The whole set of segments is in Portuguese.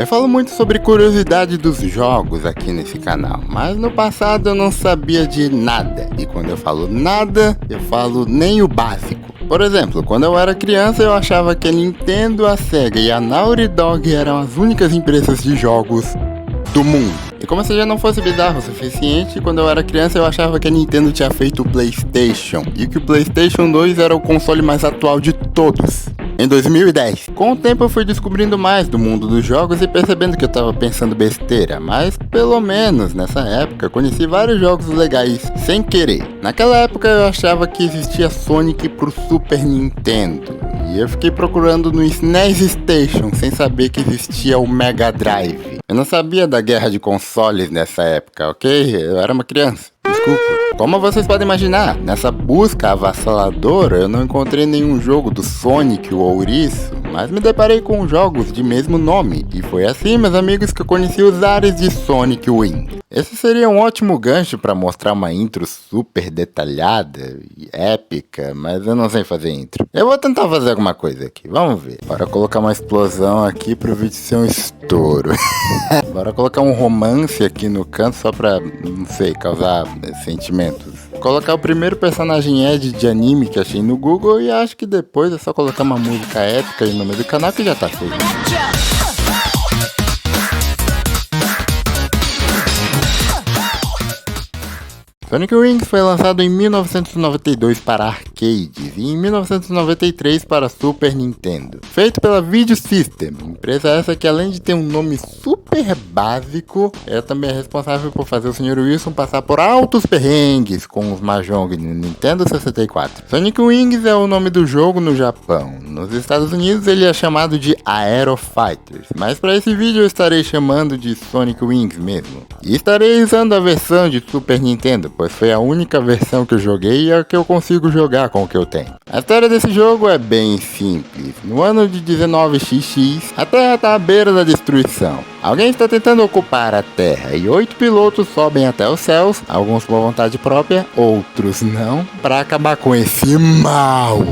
Eu falo muito sobre curiosidade dos jogos aqui nesse canal, mas no passado eu não sabia de nada. E quando eu falo nada, eu falo nem o básico. Por exemplo, quando eu era criança eu achava que a Nintendo, a Sega e a Naughty Dog eram as únicas empresas de jogos do mundo. E como se já não fosse bizarro o suficiente, quando eu era criança eu achava que a Nintendo tinha feito o PlayStation e que o PlayStation 2 era o console mais atual de todos. Em 2010. Com o tempo eu fui descobrindo mais do mundo dos jogos e percebendo que eu tava pensando besteira, mas pelo menos nessa época eu conheci vários jogos legais sem querer. Naquela época eu achava que existia Sonic pro Super Nintendo e eu fiquei procurando no SNES Station sem saber que existia o Mega Drive. Eu não sabia da guerra de consoles nessa época, ok? Eu era uma criança. Desculpa. Como vocês podem imaginar, nessa busca avassaladora eu não encontrei nenhum jogo do Sonic ou Ouriço, mas me deparei com jogos de mesmo nome, e foi assim, meus amigos, que eu conheci os ares de Sonic Wing. Esse seria um ótimo gancho para mostrar uma intro super detalhada e épica, mas eu não sei fazer intro. Eu vou tentar fazer alguma coisa aqui, vamos ver. Bora colocar uma explosão aqui pro vídeo ser um estouro. Bora colocar um romance aqui no canto só pra, não sei, causar sentimentos. Colocar o primeiro personagem Ed de anime que achei no Google e acho que depois é só colocar uma música épica aí no meio do canal que já tá feito. Sonic Wings foi lançado em 1992 para arcades e em 1993 para Super Nintendo. Feito pela Video System, empresa essa que além de ter um nome super básico, é também responsável por fazer o Sr. Wilson passar por altos perrengues com os Mahjong no Nintendo 64. Sonic Wings é o nome do jogo no Japão. Nos Estados Unidos ele é chamado de Aero Fighters, mas para esse vídeo eu estarei chamando de Sonic Wings mesmo. E estarei usando a versão de Super Nintendo, pois foi a única versão que eu joguei e a que eu consigo jogar com o que eu tenho. A história desse jogo é bem simples. No ano de 19XX, a Terra está à beira da destruição. Alguém está tentando ocupar a Terra e 8 pilotos sobem até os céus, alguns por vontade própria, outros não, para acabar com esse mal.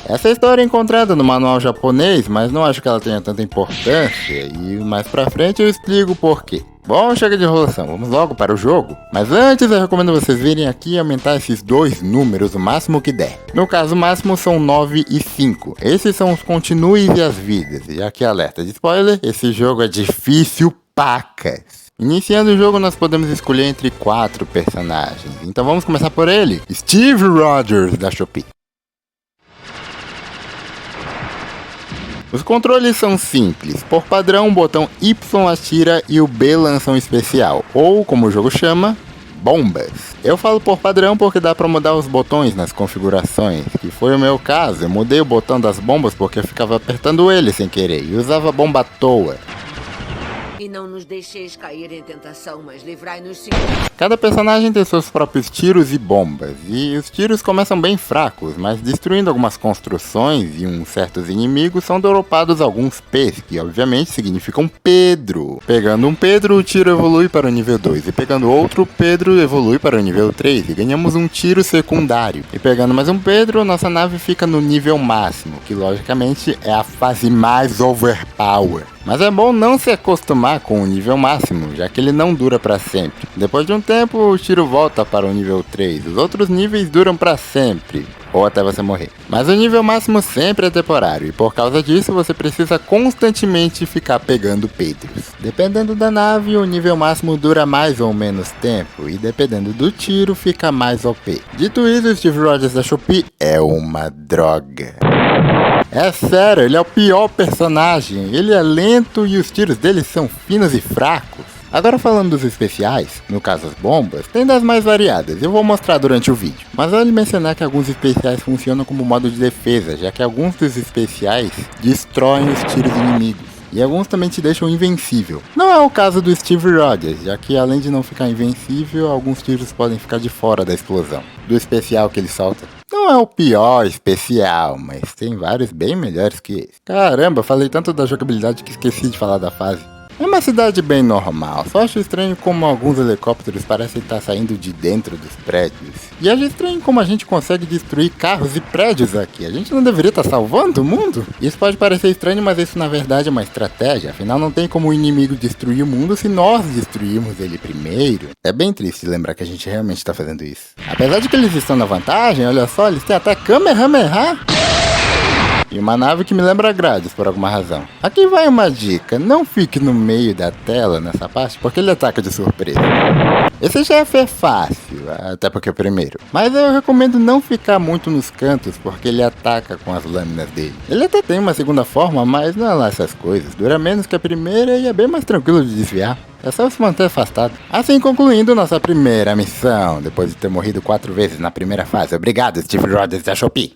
Essa história é encontrada no manual japonês, mas não acho que ela tenha tanta importância e mais pra frente eu explico o porquê. Bom, chega de enrolação, vamos logo para o jogo. Mas antes eu recomendo vocês virem aqui e aumentar esses dois números o máximo que der. No caso, o máximo são 9 e 5. Esses são os continues e as vidas. E aqui alerta de spoiler, esse jogo é difícil pacas. Iniciando o jogo nós podemos escolher entre 4 personagens. Então vamos começar por ele, Steve Rogers da Shopee. Os controles são simples, por padrão o botão Y atira e o B lança um especial, ou como o jogo chama, bombas. Eu falo por padrão porque dá pra mudar os botões nas configurações, que foi o meu caso, eu mudei o botão das bombas porque eu ficava apertando ele sem querer e usava bomba à toa. E não nos deixeis cair em tentação, mas livrai-nos. Cada personagem tem seus próprios tiros e bombas, e os tiros começam bem fracos, mas destruindo algumas construções e uns certos inimigos são dropados alguns P's, que obviamente significam Pedro. Pegando um Pedro, o tiro evolui para o nível 2, e pegando outro Pedro evolui para o nível 3, e ganhamos um tiro secundário. E pegando mais um Pedro, nossa nave fica no nível máximo, que logicamente é a fase mais overpower. Mas é bom não se acostumar com o nível máximo, já que ele não dura para sempre. Depois de um tempo, o tiro volta para o nível 3, os outros níveis duram para sempre, ou até você morrer. Mas o nível máximo sempre é temporário, e por causa disso você precisa constantemente ficar pegando Pedros. Dependendo da nave, o nível máximo dura mais ou menos tempo, e dependendo do tiro, fica mais OP. Dito isso, Steve Rogers da Shopee é uma droga. É sério, ele é o pior personagem, ele é lento e os tiros dele são finos e fracos. Agora falando dos especiais, no caso as bombas, tem das mais variadas, eu vou mostrar durante o vídeo. Mas vale mencionar que alguns especiais funcionam como modo de defesa, já que alguns dos especiais destroem os tiros inimigos. E alguns também te deixam invencível. Não é o caso do Steve Rogers, já que além de não ficar invencível, alguns tiros podem ficar de fora da explosão, do especial que ele solta. Não é o pior especial, mas tem vários bem melhores que esse. Caramba, falei tanto da jogabilidade que esqueci de falar da fase. É uma cidade bem normal, só acho estranho como alguns helicópteros parecem estar saindo de dentro dos prédios. E acho estranho como a gente consegue destruir carros e prédios aqui. A gente não deveria estar salvando o mundo? Isso pode parecer estranho, mas isso na verdade é uma estratégia. Afinal, não tem como o inimigo destruir o mundo se nós destruirmos ele primeiro. É bem triste lembrar que a gente realmente está fazendo isso. Apesar de que eles estão na vantagem, olha só, eles têm até Kamehameha. E uma nave que me lembra grades por alguma razão. Aqui vai uma dica, não fique no meio da tela nessa parte, porque ele ataca de surpresa. Esse chefe é fácil, até porque é o primeiro. Mas eu recomendo não ficar muito nos cantos, porque ele ataca com as lâminas dele. Ele até tem uma segunda forma, mas não é lá essas coisas. Dura menos que a primeira e é bem mais tranquilo de desviar. É só se manter afastado. Assim concluindo nossa primeira missão, depois de ter morrido 4 vezes na primeira fase. Obrigado, Steve Rogers da Shopee.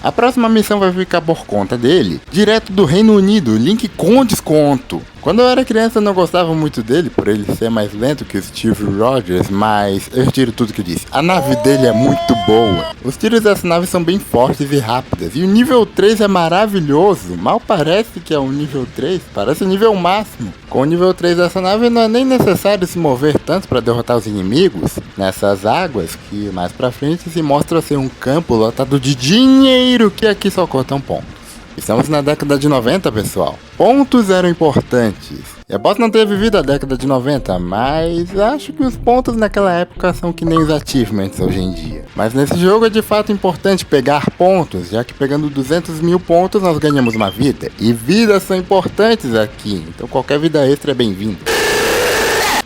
A próxima missão vai ficar por conta dele, direto do Reino Unido, link com desconto. Quando eu era criança eu não gostava muito dele, por ele ser mais lento que o Steve Rogers, mas eu retiro tudo que eu disse. A nave dele é muito boa. Os tiros dessa nave são bem fortes e rápidas, e o nível 3 é maravilhoso. Mal parece que é o nível 3, parece o nível máximo. Com o nível 3 dessa nave não é nem necessário se mover tanto para derrotar os inimigos nessas águas, que mais pra frente se mostra ser um campo lotado de dinheiro que aqui só contam pontos. Estamos na década de 90, pessoal. Pontos eram importantes. Eu posso não ter vivido a década de 90, mas acho que os pontos naquela época são que nem os achievements hoje em dia. Mas nesse jogo é de fato importante pegar pontos, já que pegando 200 mil pontos nós ganhamos uma vida. E vidas são importantes aqui, então qualquer vida extra é bem-vinda.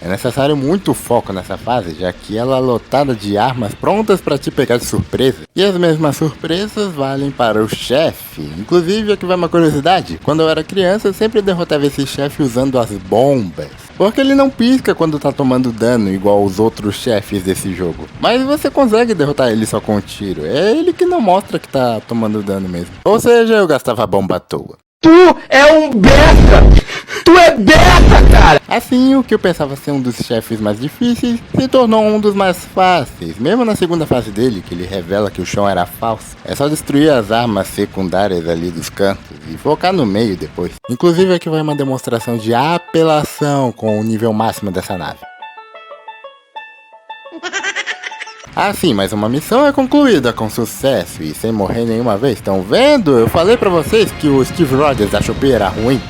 É necessário muito foco nessa fase, já que ela é lotada de armas prontas para te pegar de surpresa. E as mesmas surpresas valem para o chefe. Inclusive, aqui vai uma curiosidade, quando eu era criança eu sempre derrotava esse chefe usando as bombas. Porque ele não pisca quando tá tomando dano, igual os outros chefes desse jogo. Mas você consegue derrotar ele só com um tiro, é ele que não mostra que tá tomando dano mesmo. Ou seja, eu gastava a bomba à toa. Tu é um besta! Tu é besta, cara! Assim, o que eu pensava ser um dos chefes mais difíceis se tornou um dos mais fáceis. Mesmo na segunda fase dele, que ele revela que o chão era falso, é só destruir as armas secundárias ali dos cantos e focar no meio depois. Inclusive aqui vai uma demonstração de apelação com o nível máximo dessa nave. Assim, mais uma missão é concluída com sucesso e sem morrer nenhuma vez. Estão vendo? Eu falei pra vocês que o Steve Rogers da Shopee era ruim.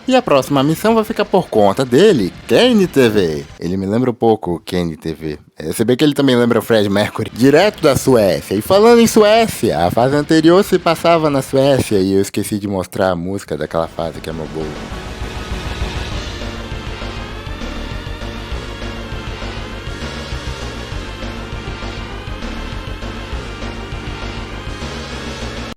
E a próxima missão vai ficar por conta dele, Kane TV. Ele me lembra um pouco o Kane TV. Se bem que ele também lembra o Fred Mercury, direto da Suécia. E falando em Suécia, a fase anterior se passava na Suécia e eu esqueci de mostrar a música daquela fase que é meu bolo.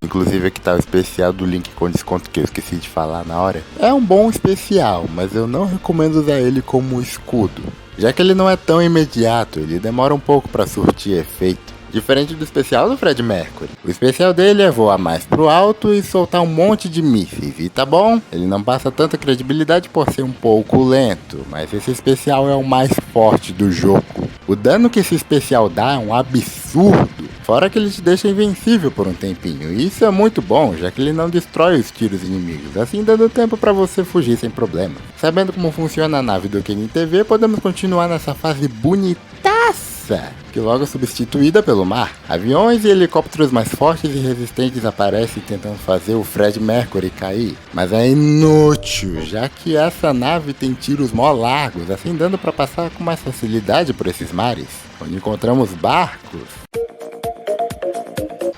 Inclusive aqui tá o especial do link com desconto que eu esqueci de falar na hora. É um bom especial, mas eu não recomendo usar ele como escudo, já que ele não é tão imediato, ele demora um pouco para surtir efeito. Diferente do especial do Fred Mercury. O especial dele é voar mais pro alto e soltar um monte de mísseis. E tá bom, ele não passa tanta credibilidade por ser um pouco lento, mas esse especial é o mais forte do jogo. O dano que esse especial dá é um absurdo. Fora que ele te deixa invencível por um tempinho, e isso é muito bom, já que ele não destrói os tiros inimigos, assim dando tempo pra você fugir sem problema. Sabendo como funciona a nave do Kane TV, podemos continuar nessa fase bonitaça, que logo é substituída pelo mar. Aviões e helicópteros mais fortes e resistentes aparecem tentando fazer o Fred Mercury cair, mas é inútil, já que essa nave tem tiros mó largos, assim dando pra passar com mais facilidade por esses mares, onde encontramos barcos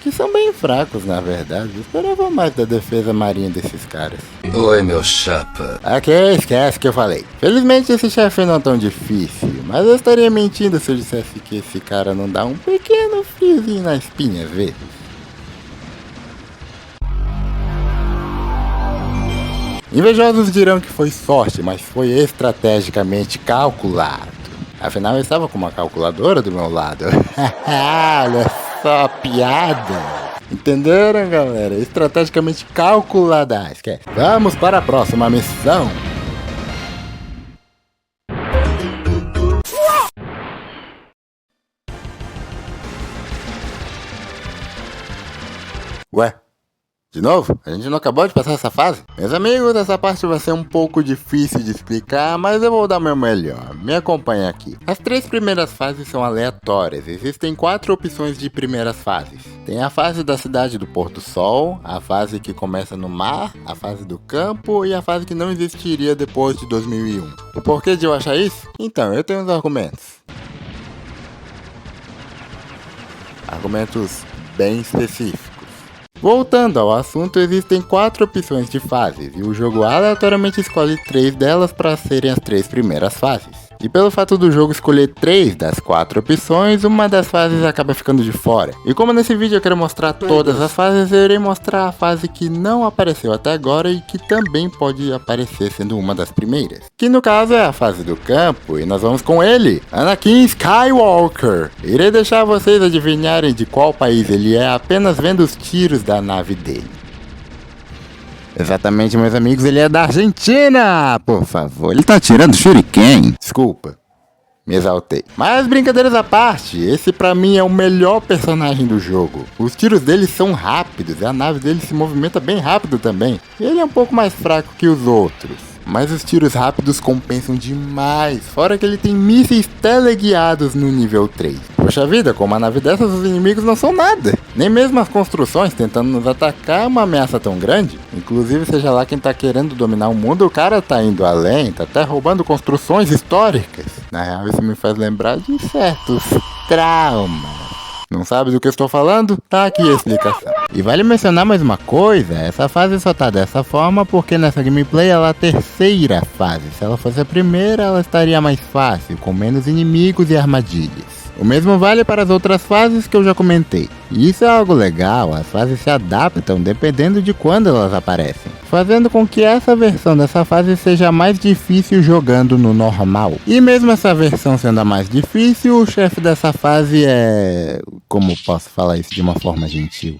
que são bem fracos, na verdade. Eu esperava mais da defesa marinha desses caras. Oi, meu chapa. Ok, esquece que eu falei. Felizmente esse chefe não é tão difícil, mas eu estaria mentindo se eu dissesse que esse cara não dá um pequeno friozinho na espinha às vezes. Invejosos dirão que foi sorte, mas foi estrategicamente calculado. Afinal, eu estava com uma calculadora do meu lado. Olha só a piada. Entenderam, galera? Estrategicamente calculada. Esquece. Vamos para a próxima missão. Ué, de novo? A gente não acabou de passar essa fase? Meus amigos, essa parte vai ser um pouco difícil de explicar, mas eu vou dar meu melhor. Me acompanha aqui. As 3 primeiras fases são aleatórias. Existem 4 opções de primeiras fases. Tem a fase da cidade do Pôr do Sol, a fase que começa no mar, a fase do campo e a fase que não existiria depois de 2001. O porquê de eu achar isso? Então, eu tenho uns argumentos. Argumentos bem específicos. Voltando ao assunto, existem 4 opções de fases, e o jogo aleatoriamente escolhe 3 delas para serem as 3 primeiras fases. E pelo fato do jogo escolher 3 das 4 opções, uma das fases acaba ficando de fora. E como nesse vídeo eu quero mostrar todas as fases, eu irei mostrar a fase que não apareceu até agora e que também pode aparecer sendo uma das primeiras. Que no caso é a fase do campo, e nós vamos com ele, Anakin Skywalker. Irei deixar vocês adivinharem de qual país ele é apenas vendo os tiros da nave dele. Exatamente, meus amigos, ele é da Argentina! Por favor, ele tá tirando shuriken. Desculpa, me exaltei. Mas brincadeiras à parte, esse pra mim é o melhor personagem do jogo. Os tiros dele são rápidos e a nave dele se movimenta bem rápido também. Ele é um pouco mais fraco que os outros, mas os tiros rápidos compensam demais, fora que ele tem mísseis teleguiados no nível 3. Poxa vida, com uma nave dessas os inimigos não são nada. Nem mesmo as construções tentando nos atacar é uma ameaça tão grande. Inclusive, seja lá quem tá querendo dominar o mundo, o cara tá indo além, tá até roubando construções históricas. Na real, isso me faz lembrar de certos traumas. Não sabe do que eu estou falando? Tá aqui a explicação. E vale mencionar mais uma coisa, essa fase só tá dessa forma porque nessa gameplay ela é a terceira fase. Se ela fosse a primeira, ela estaria mais fácil, com menos inimigos e armadilhas. O mesmo vale para as outras fases que eu já comentei. E isso é algo legal, as fases se adaptam dependendo de quando elas aparecem, fazendo com que essa versão dessa fase seja mais difícil jogando no normal. E mesmo essa versão sendo a mais difícil, o chefe dessa fase é... como posso falar isso de uma forma gentil?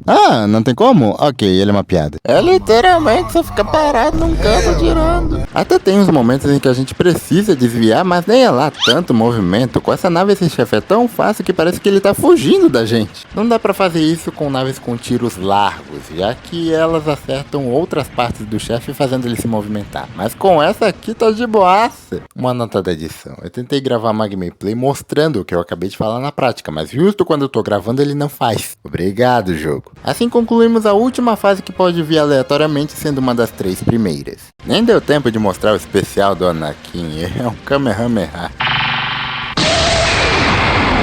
Ah, não tem como? Ok, ele é uma piada. É literalmente você fica parado num canto atirando. Até tem uns momentos em que a gente precisa desviar, mas nem é lá tanto movimento. Com essa nave esse chefe é tão fácil que parece que ele tá fugindo da gente. Não dá pra fazer isso com naves com tiros largos, já que elas acertam outras partes do chefe fazendo ele se movimentar. Mas com essa aqui tá de boaça. Uma nota da edição. Eu tentei gravar uma gameplay mostrando o que eu acabei de falar na prática, mas justo quando eu tô gravando ele não faz. Obrigado, jogo. Assim concluímos a última fase que pode vir aleatoriamente sendo uma das 3 primeiras. Nem deu tempo de mostrar o especial do Anakin, é um Kamehameha.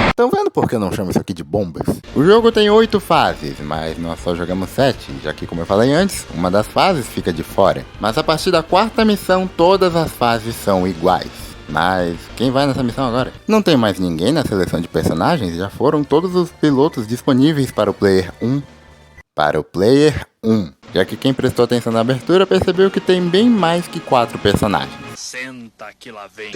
Estão vendo por que eu não chamo isso aqui de bombas? O jogo tem 8 fases, mas nós só jogamos 7, já que, como eu falei antes, uma das fases fica de fora. Mas a partir da 4ª missão, todas as fases são iguais. Mas quem vai nessa missão agora? Não tem mais ninguém na seleção de personagens, já foram todos os pilotos disponíveis para o Player 1. Já que quem prestou atenção na abertura percebeu que tem bem mais que 4 personagens. Senta que lá vem.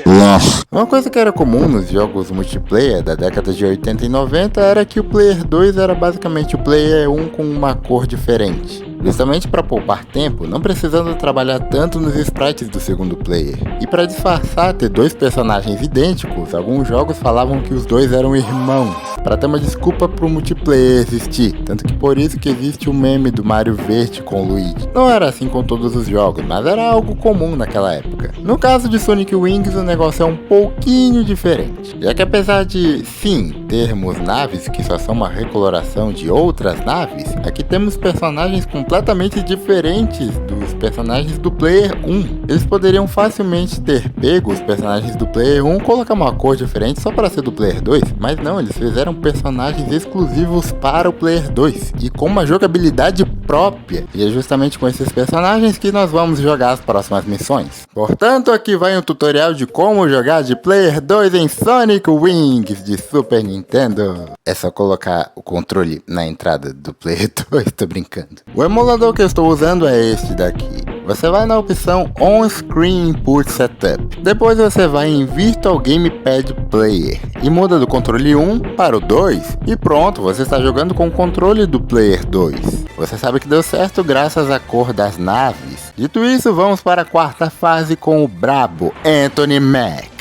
Uma coisa que era comum nos jogos multiplayer da década de 80 e 90 era que o Player 2 era basicamente o Player 1 com uma cor diferente. Justamente para poupar tempo, não precisando trabalhar tanto nos sprites do segundo player. E para disfarçar ter 2 personagens idênticos, alguns jogos falavam que os 2 eram irmãos, para ter uma desculpa pro multiplayer existir. Tanto que por isso que existe o meme do Mario Verde com o Luigi. Não era assim com todos os jogos, mas era algo comum naquela época. No caso de Sonic Wings, o negócio é um pouquinho diferente. Já que apesar de, sim, termos naves que só são uma recoloração de outras naves, aqui temos personagens completamente diferentes dos personagens do Player 1. Eles poderiam facilmente ter pego os personagens do Player 1 e colocar uma cor diferente só para ser do Player 2, mas não, eles fizeram personagens exclusivos para o Player 2 e com uma jogabilidade própria. E é justamente com esses personagens que nós vamos jogar as próximas missões. Portanto, aqui vai um tutorial de como jogar de Player 2 em Sonic Wings de Super Nintendo. É só colocar o controle na entrada do Player 2, tô brincando. O emulador que eu estou usando é este daqui. você vai na opção On-Screen Input Setup. Depois você vai em Virtual Gamepad Player e muda do controle 1 para o 2 e pronto, você está jogando com o controle do Player 2. Você sabe que deu certo graças à cor das naves. Dito isso, vamos para a quarta fase com o brabo Anthony Mack.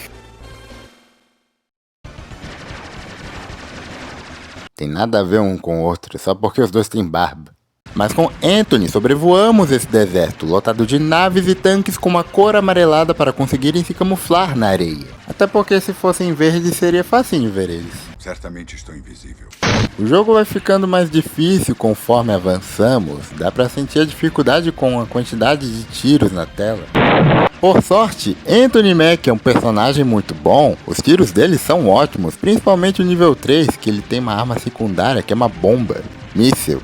Tem nada a ver um com o outro, só porque os dois têm barba. Mas com Anthony sobrevoamos esse deserto lotado de naves e tanques com uma cor amarelada para conseguirem se camuflar na areia. Até porque se fossem verdes seria facinho ver eles. Certamente estou invisível. O jogo vai ficando mais difícil conforme avançamos, dá pra sentir a dificuldade com a quantidade de tiros na tela. Por sorte, Anthony Mack é um personagem muito bom, os tiros dele são ótimos, principalmente o nível 3, que ele tem uma arma secundária que é uma bomba, míssil.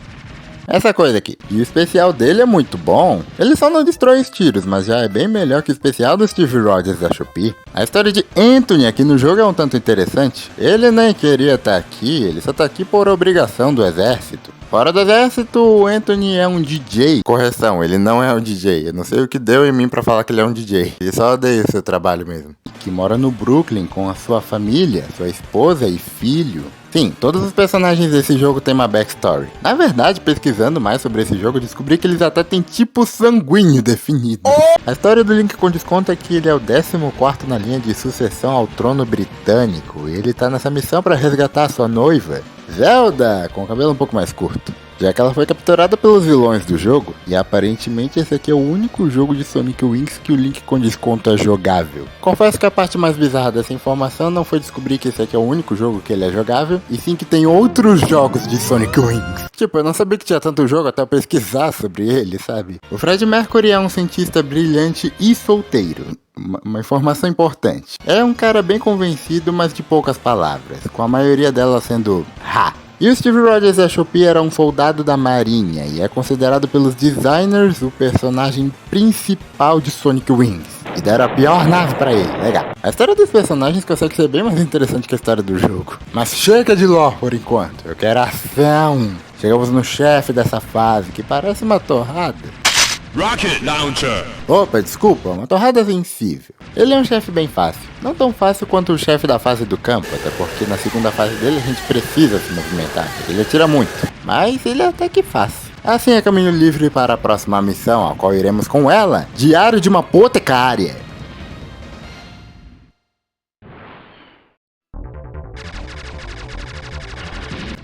Essa coisa aqui. E o especial dele é muito bom. Ele só não destrói os tiros, mas já é bem melhor que o especial do Steve Rogers da Shopee. A história de Anthony aqui no jogo é um tanto interessante. Ele nem queria estar aqui, ele só tá aqui por obrigação do exército. Fora do exército, o Anthony é um DJ. Correção, ele não é um DJ. Eu não sei o que deu em mim pra falar que ele é um DJ. Ele só odeia o seu trabalho mesmo. Que mora no Brooklyn com a sua família, sua esposa e filho. Sim, todos os personagens desse jogo têm uma backstory. Na verdade, pesquisando mais sobre esse jogo, descobri que eles até têm tipo sanguíneo definido. A história do Link com Desconto é que ele é o 14º na linha de sucessão ao trono britânico. E ele tá nessa missão para resgatar sua noiva, Zelda, com o cabelo um pouco mais curto. Já que ela foi capturada pelos vilões do jogo, e aparentemente esse aqui é o único jogo de Sonic Wings que o Link com Desconto é jogável. Confesso que a parte mais bizarra dessa informação não foi descobrir que esse aqui é o único jogo que ele é jogável, e sim que tem outros jogos de Sonic Wings. Tipo, eu não sabia que tinha tanto jogo até eu pesquisar sobre ele, sabe? O Fred Mercury é um cientista brilhante e solteiro. Uma informação importante. É um cara bem convencido, mas de poucas palavras, com a maioria delas sendo ha. E o Steve Rogers da Shopee era um soldado da marinha e é considerado pelos designers o personagem principal de Sonic Wings. E deram a pior nave pra ele, legal. A história dos personagens consegue ser bem mais interessante que a história do jogo. Mas chega de lore por enquanto, eu quero ação. Chegamos no chefe dessa fase, que parece uma torrada. Rocket Launcher. Opa, desculpa, uma torrada vencível. Ele é um chefe bem fácil. Não tão fácil quanto o chefe da fase do campo, até porque na segunda fase dele a gente precisa se movimentar. Ele atira muito, mas ele é até que fácil. Assim é caminho livre para a próxima missão, a qual iremos com ela, Diário de uma Apotecária.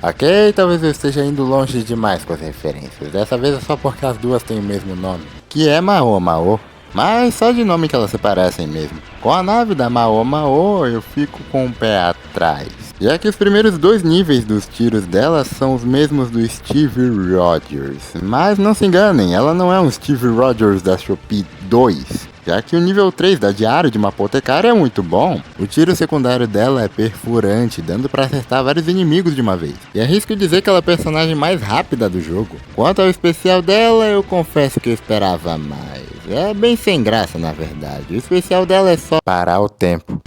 Ok, talvez eu esteja indo longe demais com as referências. Dessa vez é só porque as duas têm o mesmo nome, que é Mao Mao. Mas só de nome que elas se parecem mesmo. Com a nave da Mao Mao eu fico com o pé atrás, já que os primeiros 2 níveis dos tiros dela são os mesmos do Steve Rogers. Mas não se enganem, ela não é um Steve Rogers da Shopee 2. Já que o nível 3 da Diário de uma Apotecária é muito bom. O tiro secundário dela é perfurante, dando pra acertar vários inimigos de uma vez. E arrisco dizer que ela é a personagem mais rápida do jogo. Quanto ao especial dela, eu confesso que eu esperava mais. É bem sem graça, na verdade. O especial dela é só parar o tempo.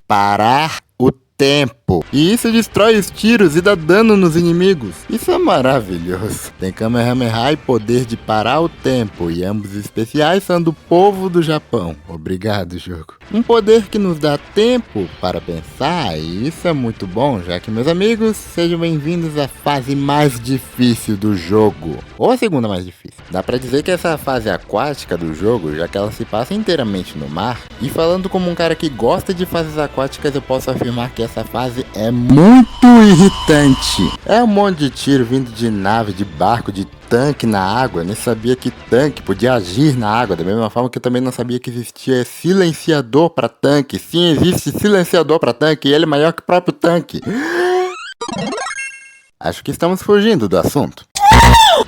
Parar o tempo. E isso destrói os tiros e dá dano nos inimigos. Isso é maravilhoso. Tem Kamehameha e poder de parar o tempo, e ambos especiais são do povo do Japão. Obrigado, jogo. Um poder que nos dá tempo para pensar, e isso é muito bom, já que, meus amigos, sejam bem-vindos à fase mais difícil do jogo. Ou a segunda mais difícil. Dá pra dizer que essa é a fase aquática do jogo, já que ela se passa inteiramente no mar. E falando como um cara que gosta de fases aquáticas, eu posso afirmar que essa fase é muito irritante. É um monte de tiro vindo de nave, de barco, de tanque na água. Eu nem sabia que tanque podia agir na água, da mesma forma que eu também não sabia que existia silenciador para tanque. Sim, existe silenciador para tanque e ele é maior que o próprio tanque. Acho que estamos fugindo do assunto.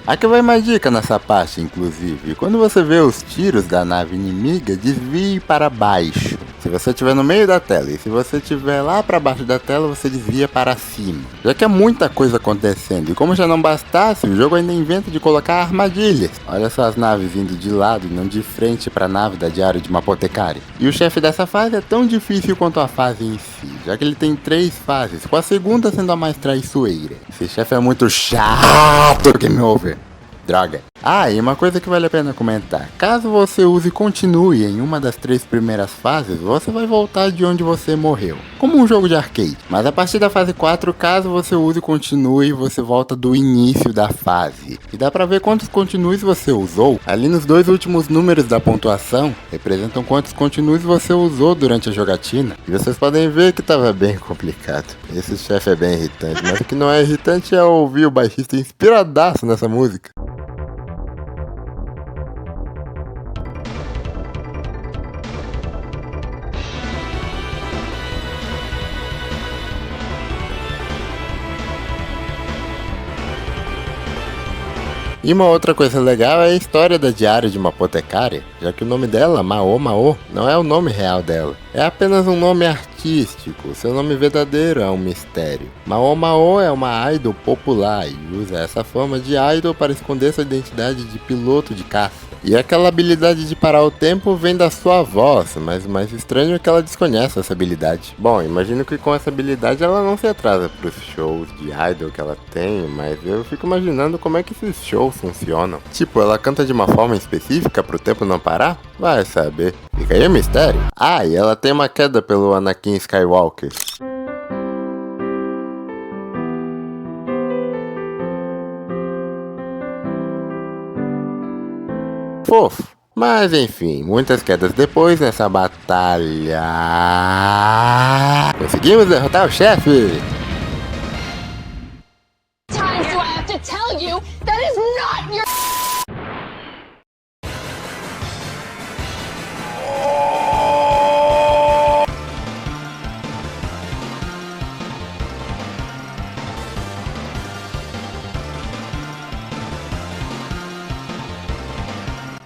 Aqui vai mais dica nessa parte, inclusive. Quando você vê os tiros da nave inimiga, desvie para baixo. Se você estiver no meio da tela e se você estiver lá pra baixo da tela, você desvia para cima. Já que é muita coisa acontecendo, e como já não bastasse, o jogo ainda inventa de colocar armadilhas. Olha só as naves vindo de lado e não de frente pra nave da Diário de uma Apotecária. E o chefe dessa fase é tão difícil quanto a fase em si, já que ele tem 3 fases, com a segunda sendo a mais traiçoeira. Esse chefe é muito chato, game over. Droga. Ah, e uma coisa que vale a pena comentar. Caso você use continue em uma das 3 primeiras fases, você vai voltar de onde você morreu. Como um jogo de arcade. Mas a partir da fase 4, caso você use continue, você volta do início da fase. E dá pra ver quantos continues você usou. Ali nos 2 últimos números da pontuação, representam quantos continues você usou durante a jogatina. E vocês podem ver que tava bem complicado. Esse chefe é bem irritante, mas o que não é irritante é ouvir o baixista inspiradaço nessa música. E uma outra coisa legal é a história da Diário de uma Apotecária, já que o nome dela, Mao Mao, não é o nome real dela. É apenas um nome artístico, seu nome verdadeiro é um mistério. Mao Mao é uma idol popular e usa essa forma de idol para esconder sua identidade de piloto de caça. E aquela habilidade de parar o tempo vem da sua voz, mas o mais estranho é que ela desconhece essa habilidade. Bom, imagino que com essa habilidade ela não se atrasa para os shows de idol que ela tem, mas eu fico imaginando como é que esses shows funcionam. Tipo, ela canta de uma forma específica para o tempo não parar? Vai saber. Fica aí o mistério. Ah, e ela tem uma queda pelo Anakin Skywalker. Fofo. Mas enfim, muitas quedas depois nessa batalha, conseguimos derrotar o chefe! Times do I have to tell you that is not your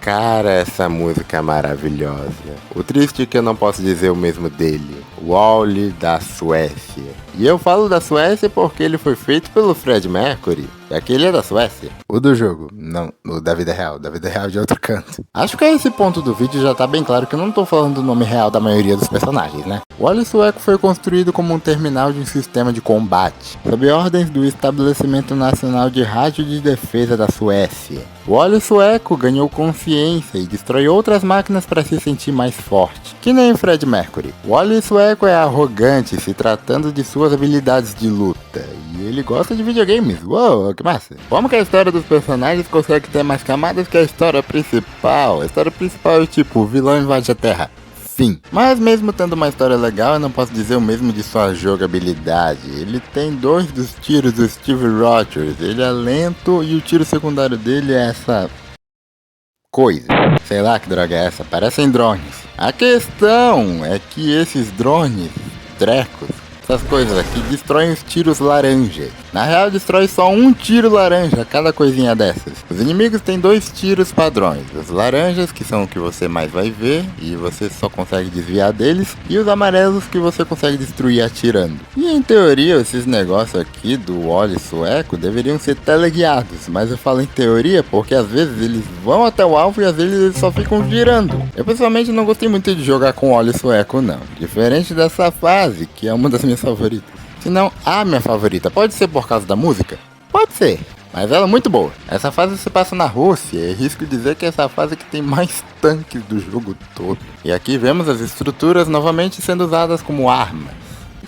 Cara, essa música é maravilhosa. O triste é que eu não posso dizer o mesmo dele. Wally da Suécia. E eu falo da Suécia porque ele foi feito pelo Fred Mercury. E aquele é da Suécia. O do jogo. Não, o da vida real. Da vida real de outro canto. Acho que a esse ponto do vídeo já tá bem claro que eu não tô falando do nome real da maioria dos personagens, né? O Wally sueco foi construído como um terminal de um sistema de combate, sob ordens do Estabelecimento Nacional de Rádio de Defesa da Suécia. O Wally sueco ganhou consciência e destrói outras máquinas para se sentir mais forte, que nem o Fred Mercury. O Wally sueco é arrogante se tratando de suas habilidades de luta, e ele gosta de videogames. Uou, que massa! Como que a história dos personagens consegue ter mais camadas que a história principal? A história principal é tipo, o vilão invade a Terra. Fim. Mas mesmo tendo uma história legal, eu não posso dizer o mesmo de sua jogabilidade. Ele tem 2 dos tiros do Steve Rogers, ele é lento e o tiro secundário dele é essa coisa. Sei lá que droga é essa, parecem drones. A questão é que esses drones, trecos, essas coisas aqui destroem os tiros laranjas. Na real, destrói só um tiro laranja, cada coisinha dessas. Os inimigos têm 2 tiros padrões. Os laranjas, que são o que você mais vai ver, e você só consegue desviar deles. E os amarelos, que você consegue destruir atirando. E em teoria, esses negócios aqui do Wally sueco deveriam ser teleguiados. Mas eu falo em teoria porque às vezes eles vão até o alvo e às vezes eles só ficam girando. Eu pessoalmente não gostei muito de jogar com Wally sueco não. Diferente dessa fase, que é uma das minhas favoritas. Se não a minha favorita. Pode ser por causa da música? Pode ser, mas ela é muito boa. Essa fase se passa na Rússia e risco dizer que é essa fase que tem mais tanques do jogo todo. E aqui vemos as estruturas novamente sendo usadas como armas.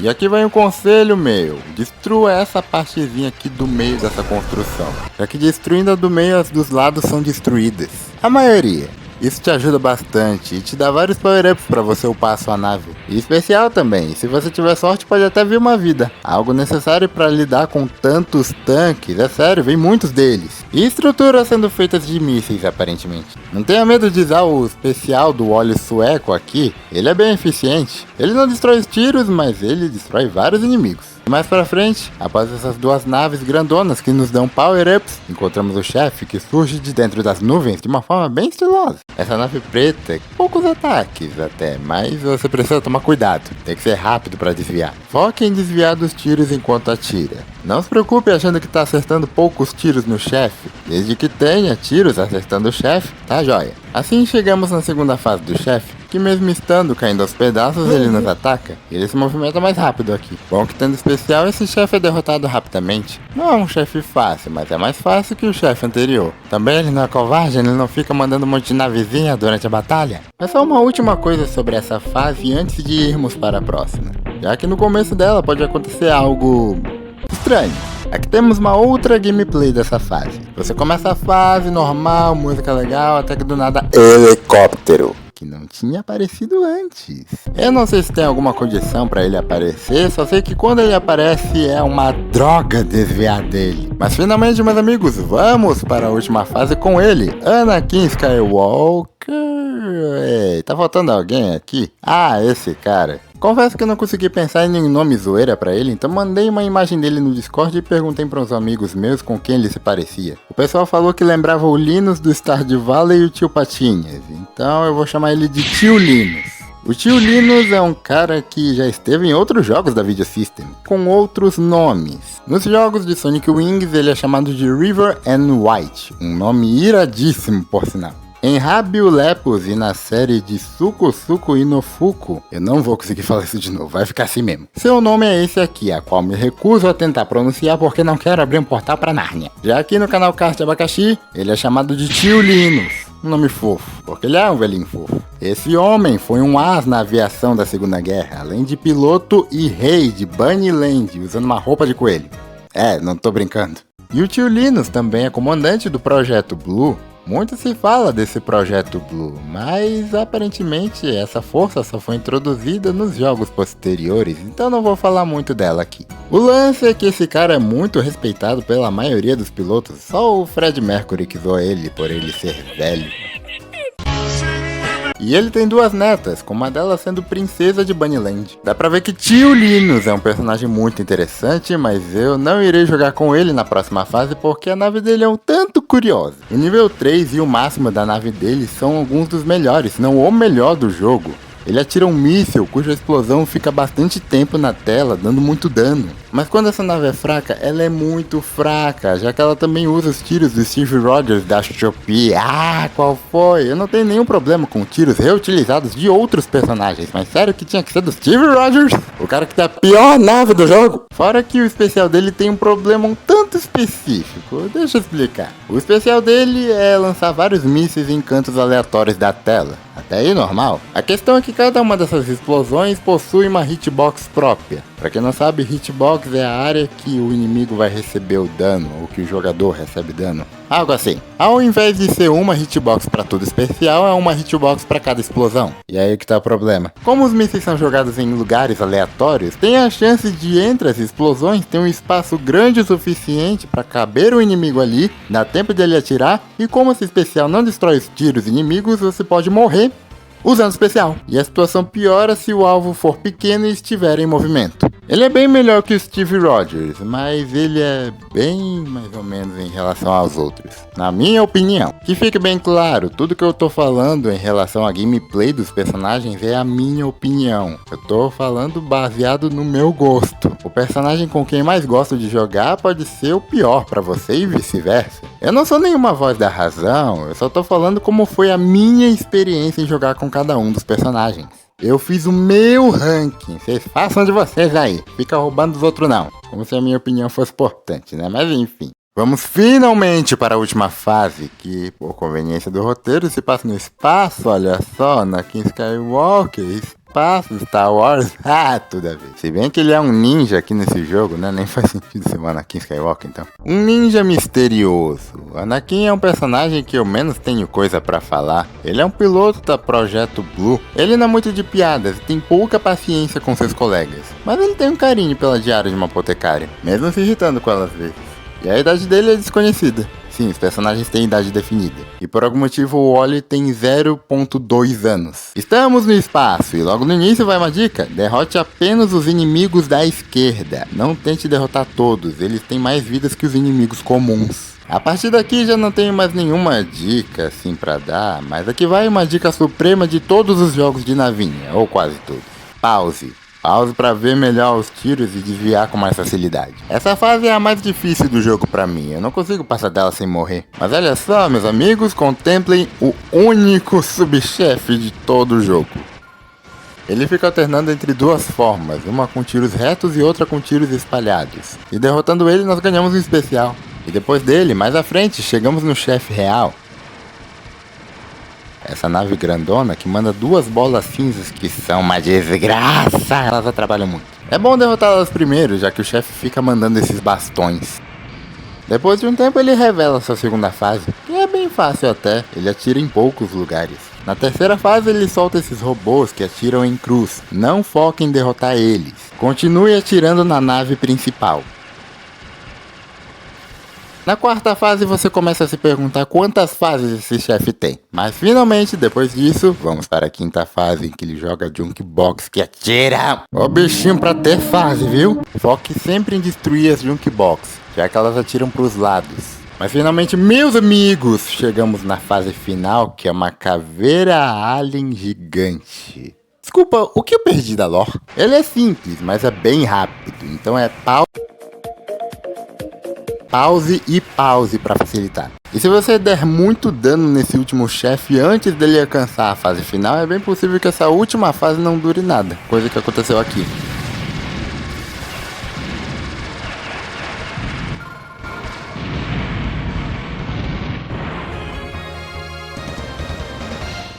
E aqui vai um conselho meu, destrua essa partezinha aqui do meio dessa construção, já que destruindo a do meio as dos lados são destruídas. A maioria. Isso te ajuda bastante e te dá vários power-ups pra você upar a sua nave. E especial também, se você tiver sorte pode até vir uma vida. Algo necessário pra lidar com tantos tanques, é sério, vem muitos deles. E estruturas sendo feitas de mísseis aparentemente. Não tenha medo de usar o especial do Wally sueco aqui, ele é bem eficiente. Ele não destrói os tiros, mas ele destrói vários inimigos. E mais pra frente, após essas duas naves grandonas que nos dão power-ups, encontramos o chefe que surge de dentro das nuvens de uma forma bem estilosa. Essa nave preta, poucos ataques até, mas você precisa tomar cuidado, tem que ser rápido pra desviar. Foque em desviar dos tiros enquanto atira. Não se preocupe achando que tá acertando poucos tiros no chefe, desde que tenha tiros acertando o chefe, tá joia. Assim chegamos na segunda fase do chefe, que mesmo estando caindo aos pedaços, ele nos ataca, e ele se movimenta mais rápido aqui. Bom que tendo especial, esse chefe é derrotado rapidamente. Não é um chefe fácil, mas é mais fácil que o chefe anterior. Também ele não é covarde, ele não fica mandando um monte de navezinha durante a batalha. Mas só uma última coisa sobre essa fase antes de irmos para a próxima, já que no começo dela pode acontecer algo estranho. Aqui temos uma outra gameplay dessa fase. Você começa a fase normal, música legal, até que do nada helicóptero, que não tinha aparecido antes. Eu não sei se tem alguma condição pra ele aparecer, só sei que quando ele aparece é uma droga desviar dele. Mas finalmente, meus amigos, vamos para a última fase com ele, Anakin Skywalker. Ei, tá faltando alguém aqui? Ah, esse cara. Confesso que eu não consegui pensar em nenhum nome zoeira pra ele, então mandei uma imagem dele no Discord e perguntei para uns amigos meus com quem ele se parecia. O pessoal falou que lembrava o Linus do Stardew Valley e o Tio Patinhas, então eu vou chamar ele de Tio Linus. O Tio Linus é um cara que já esteve em outros jogos da Video System, com outros nomes. Nos jogos de Sonic Wings ele é chamado de River and White, um nome iradíssimo por sinal. Em Rabio Lepus e na série de Suko Suko Inofuku, eu não vou conseguir falar isso de novo, vai ficar assim mesmo. Seu nome é esse aqui, a qual me recuso a tentar pronunciar porque não quero abrir um portal pra Nárnia. Já aqui no canal Cast Abacaxi, ele é chamado de Tio Linus, um nome fofo, porque ele é um velhinho fofo. Esse homem foi um as na aviação da Segunda Guerra, além de piloto e rei de Bunnyland, usando uma roupa de coelho. É, não tô brincando. E o Tio Linus também é comandante do Projeto Blue. Muito se fala desse Projeto Blue, mas aparentemente essa força só foi introduzida nos jogos posteriores, então não vou falar muito dela aqui. O lance é que esse cara é muito respeitado pela maioria dos pilotos, só o Fred Mercury que zoa ele por ele ser velho. E ele tem duas netas, com uma delas sendo princesa de Bunnyland. Dá pra ver que Tio Linus é um personagem muito interessante, mas eu não irei jogar com ele na próxima fase porque a nave dele é um tanto curiosa. O nível 3 e o máximo da nave dele são alguns dos melhores, se não o melhor do jogo. Ele atira um míssil cuja explosão fica bastante tempo na tela, dando muito dano. Mas quando essa nave é fraca, ela é muito fraca, já que ela também usa os tiros do Steve Rogers da Shopee. Ah, qual foi? Eu não tenho nenhum problema com tiros reutilizados de outros personagens, mas sério que tinha que ser do Steve Rogers? O cara que tem a pior nave do jogo? Fora que o especial dele tem um problema um tanto específico, deixa eu explicar. O especial dele é lançar vários mísseis em cantos aleatórios da tela. Até aí normal. A questão é que cada uma dessas explosões possui uma hitbox própria. Pra quem não sabe, hitbox é a área que o inimigo vai receber o dano, ou que o jogador recebe dano. Algo assim. Ao invés de ser uma hitbox pra tudo especial, é uma hitbox pra cada explosão. E aí que tá o problema. Como os mísseis são jogados em lugares aleatórios, tem a chance de entre as explosões ter um espaço grande o suficiente pra caber o inimigo ali, dá tempo de ele atirar, e como esse especial não destrói os tiros inimigos, você pode morrer usando especial. E a situação piora se o alvo for pequeno e estiver em movimento. Ele é bem melhor que o Steve Rogers, mas ele é bem mais ou menos em relação aos outros, na minha opinião. Que fique bem claro, tudo que eu tô falando em relação à gameplay dos personagens é a minha opinião. Eu tô falando baseado no meu gosto. O personagem com quem mais gosto de jogar pode ser o pior pra você e vice-versa. Eu não sou nenhuma voz da razão, eu só tô falando como foi a minha experiência em jogar com cada um dos personagens. Eu fiz o meu ranking, vocês façam de vocês aí, fica roubando dos outros não, como se a minha opinião fosse importante, né? Mas enfim. Vamos finalmente para a última fase, que por conveniência do roteiro se passa no espaço, olha só, Anakin Skywalker, espaço, Star Wars, tudo a ver. Se bem que ele é um ninja aqui nesse jogo, né, nem faz sentido ser o Anakin Skywalker então. Um ninja misterioso. Anakin é um personagem que eu menos tenho coisa pra falar. Ele é um piloto da Projeto Blue. Ele não é muito de piadas e tem pouca paciência com seus colegas. Mas ele tem um carinho pela diária de uma apotecária, mesmo se irritando com ela às vezes. E a idade dele é desconhecida. Sim, os personagens têm idade definida. E por algum motivo o Wally tem 0.2 anos. Estamos no espaço e logo no início vai uma dica. Derrote apenas os inimigos da esquerda. Não tente derrotar todos, eles têm mais vidas que os inimigos comuns. A partir daqui já não tenho mais nenhuma dica assim pra dar, mas aqui vai uma dica suprema de todos os jogos de navinha, ou quase todos. Pause. Pause pra ver melhor os tiros e desviar com mais facilidade. Essa fase é a mais difícil do jogo pra mim, eu não consigo passar dela sem morrer. Mas olha só, meus amigos, contemplem o único subchefe de todo o jogo. Ele fica alternando entre duas formas, uma com tiros retos e outra com tiros espalhados. E derrotando ele nós ganhamos um especial. E depois dele, mais à frente, chegamos no chefe real. Essa nave grandona que manda duas bolas cinzas que são uma desgraça. Elas atrapalham muito. É bom derrotá-las primeiro, já que o chefe fica mandando esses bastões. Depois de um tempo ele revela sua segunda fase, que é bem fácil até, ele atira em poucos lugares. Na terceira fase ele solta esses robôs que atiram em cruz, não foque em derrotar eles. Continue atirando na nave principal. Na quarta fase você começa a se perguntar quantas fases esse chefe tem. Mas finalmente, depois disso, vamos para a quinta fase em que ele joga Junkbox que atira. Ô bichinho pra ter fase, viu? Foque sempre em destruir as Junkbox, já que elas atiram pros lados. Mas finalmente, meus amigos, chegamos na fase final, que é uma caveira alien gigante. Desculpa, o que eu perdi da lore? Ele é simples, mas é bem rápido, então é pause e pause para facilitar. E se você der muito dano nesse último chefe antes dele alcançar a fase final, é bem possível que essa última fase não dure nada, coisa que aconteceu aqui.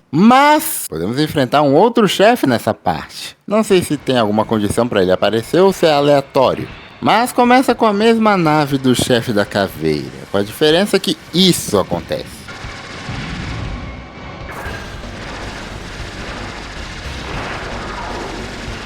Mas podemos enfrentar um outro chefe nessa parte. Não sei se tem alguma condição para ele aparecer ou se é aleatório. Mas começa com a mesma nave do chefe da caveira, com a diferença que isso acontece.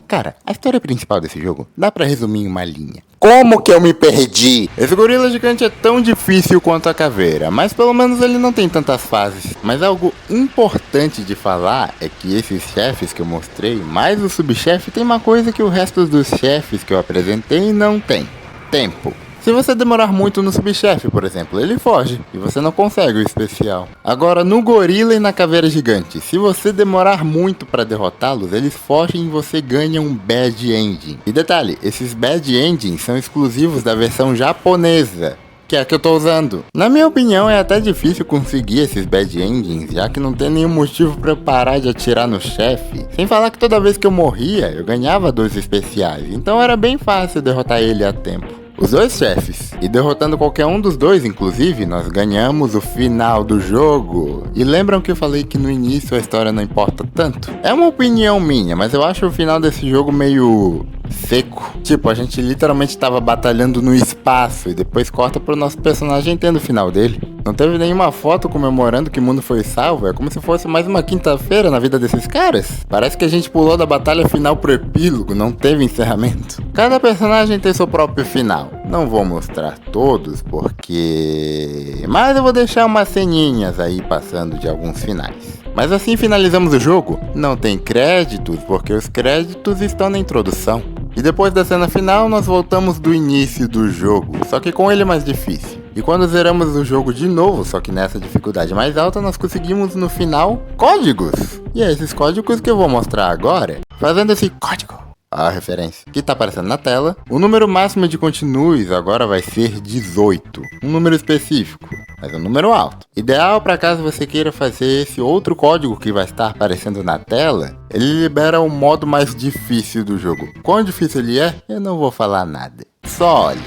Cara, a história principal desse jogo dá pra resumir em uma linha. Como que eu me perdi? Esse gorila gigante é tão difícil quanto a caveira, mas pelo menos ele não tem tantas fases. Mas algo importante de falar é que esses chefes que eu mostrei, mais o subchefe, tem uma coisa que o resto dos chefes que eu apresentei não tem: tempo. Se você demorar muito no subchefe, por exemplo, ele foge e você não consegue o especial. Agora, no gorila e na caveira gigante, se você demorar muito para derrotá-los, eles fogem e você ganha um Bad Ending. E detalhe, esses Bad Endings são exclusivos da versão japonesa, que é a que eu tô usando. Na minha opinião, é até difícil conseguir esses Bad Endings, já que não tem nenhum motivo pra eu parar de atirar no chefe. Sem falar que toda vez que eu morria, eu ganhava 2 especiais, então era bem fácil derrotar ele a tempo. Os dois chefes, e derrotando qualquer um dos dois, inclusive, nós ganhamos o final do jogo. E lembram que eu falei que no início a história não importa tanto? É uma opinião minha, mas eu acho o final desse jogo meio seco. Tipo, a gente literalmente tava batalhando no espaço e depois corta pro nosso personagem tendo o final dele. Não teve nenhuma foto comemorando que o mundo foi salvo, é como se fosse mais uma quinta-feira na vida desses caras. Parece que a gente pulou da batalha final pro epílogo, não teve encerramento. Cada personagem tem seu próprio final. Não vou mostrar todos porque... mas eu vou deixar umas ceninhas aí passando de alguns finais. Mas assim finalizamos o jogo. Não tem créditos porque os créditos estão na introdução. E depois da cena final nós voltamos do início do jogo, só que com ele mais difícil. E quando zeramos o jogo de novo, só que nessa dificuldade mais alta, nós conseguimos no final códigos. E é esses códigos que eu vou mostrar agora, fazendo esse código. A referência que tá aparecendo na tela. O número máximo de continues agora vai ser 18. Um número específico, mas um número alto. Ideal para caso você queira fazer esse outro código que vai estar aparecendo na tela. Ele libera o modo mais difícil do jogo. Quão difícil ele é, eu não vou falar nada. Só olhe.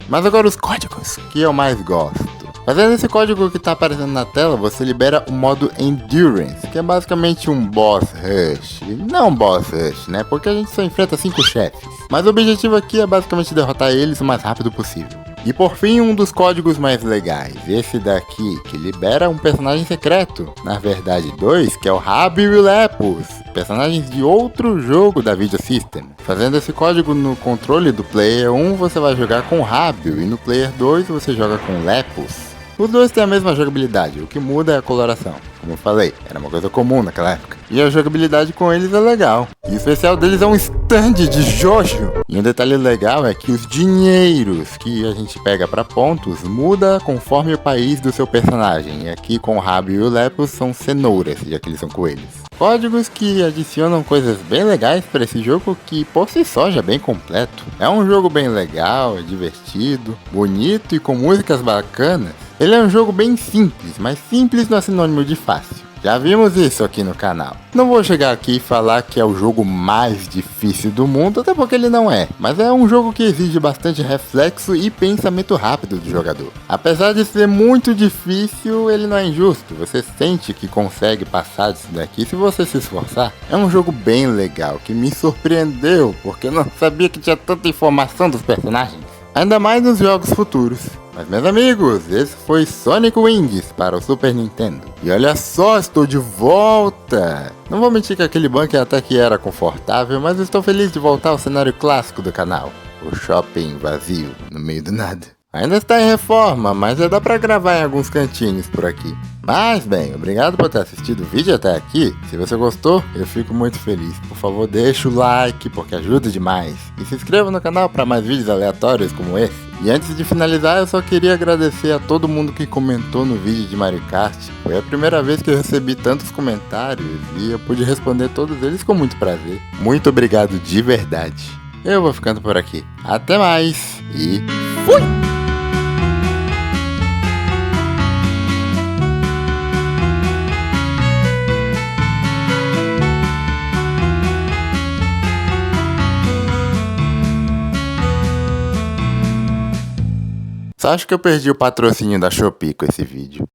Mas agora os códigos que eu mais gosto. Fazendo esse código que está aparecendo na tela, você libera o modo Endurance, que é basicamente um boss rush. Não boss rush, né? Porque a gente só enfrenta 5 chefes. Mas o objetivo aqui é basicamente derrotar eles o mais rápido possível. E por fim, um dos códigos mais legais, esse daqui, que libera um personagem secreto. Na verdade 2, que é o Rabilepus. personagens de outro jogo da Video System. Fazendo esse código no controle do Player 1, você vai jogar com Rábio, e no Player 2 você joga com Lepus. Os dois têm a mesma jogabilidade, o que muda é a coloração. Como eu falei, era uma coisa comum naquela época. E a jogabilidade com eles é legal. E o especial deles é um stand de Jojo. E um detalhe legal é que os dinheiros que a gente pega para pontos muda conforme o país do seu personagem. E aqui com o Rábio e o Lepus são cenouras, já que eles são coelhos. Códigos que adicionam coisas bem legais para esse jogo que por si só já é bem completo. É um jogo bem legal, é divertido, bonito e com músicas bacanas. Ele é um jogo bem simples, mas simples não é sinônimo de fácil. Já vimos isso aqui no canal. Não vou chegar aqui e falar que é o jogo mais difícil do mundo, até porque ele não é. Mas é um jogo que exige bastante reflexo e pensamento rápido do jogador. Apesar de ser muito difícil, ele não é injusto. Você sente que consegue passar disso daqui se você se esforçar. É um jogo bem legal, que me surpreendeu, porque eu não sabia que tinha tanta informação dos personagens. Ainda mais nos jogos futuros. Mas meus amigos, esse foi Sonic Wings para o Super Nintendo. E olha só, estou de volta! Não vou mentir que aquele bunker até que era confortável, mas estou feliz de voltar ao cenário clássico do canal. O shopping vazio, no meio do nada. Ainda está em reforma, mas já dá pra gravar em alguns cantinhos por aqui. Mas bem, obrigado por ter assistido o vídeo até aqui. Se você gostou, eu fico muito feliz. Por favor, deixa o like, porque ajuda demais. E se inscreva no canal para mais vídeos aleatórios como esse. E antes de finalizar, eu só queria agradecer a todo mundo que comentou no vídeo de Mario Kart. Foi a primeira vez que eu recebi tantos comentários e eu pude responder todos eles com muito prazer. Muito obrigado de verdade. Eu vou ficando por aqui. Até mais e fui! Só acho que eu perdi o patrocínio da Shopee com esse vídeo.